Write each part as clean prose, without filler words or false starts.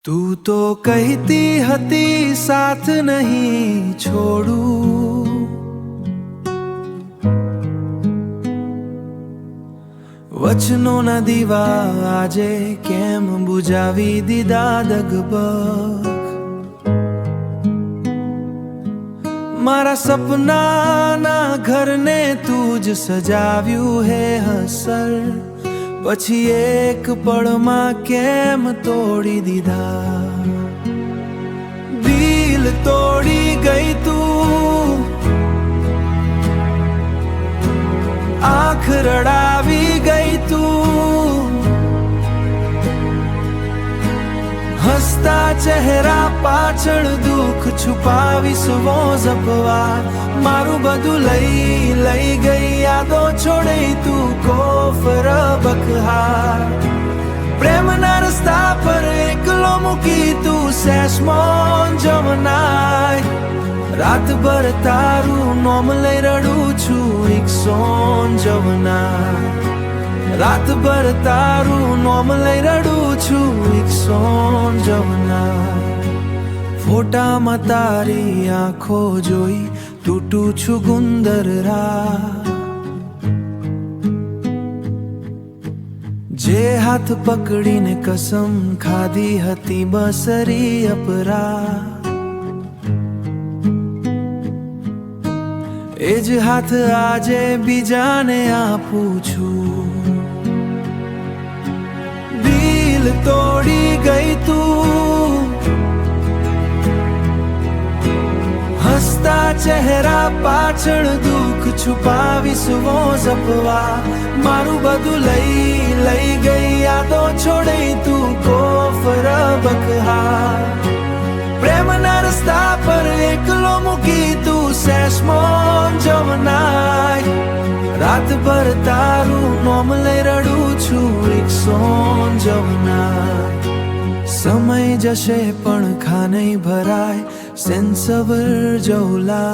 तू तो कहती हती साथ नहीं छोड़ू, वचनो ना दीवा आजे केम बुझावी दीदा दगबग। मारा सपना ना घर ने तूज सजाव्यू है हसर, पछी एक पड़ मां केम तोड़ी दीधा। दिल तोड़ी गई तू, आंख रड़ावी गई तू, हसता चेहरा पाछळ दुख छुपावी स्वो जपवा। मारू बधु लई लई गई यादो छोड़े तू कोफर बकहार। प्रेम ना रस्ता पर एकलो मुकी तू सेसमोन जमनाय। रात भर तारू नोम लई रडू छू एक सोन जमनाय। रात भर तारू नोम लई रडू छू एक सोन जमनाय। फोटा में तारी आँखो जोई तूटू छू गुंदर रा। जे हाथ पकड़ी ने कसम खाधी हती बसरी अपरा। एज हाथ आजे बीजाने आपू छू। दिल तोड़ी गई तू, हसता चेहरा पाछळ दुख छुपावी स्वो जपवा। मारू बधु लई लई गई यादो छोड़े तू कोफर बकहार। प्रेम ना रस्ता पर एकलो मुकी तू सेसमोन जमनाय। रात भर तारू नोम लई रडू छू एक सोन जमनाय। समय जशे पण खाने भराय सेंसवर जौला।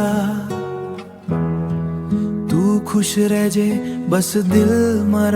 तू खुश रहजे बस दिल मारा।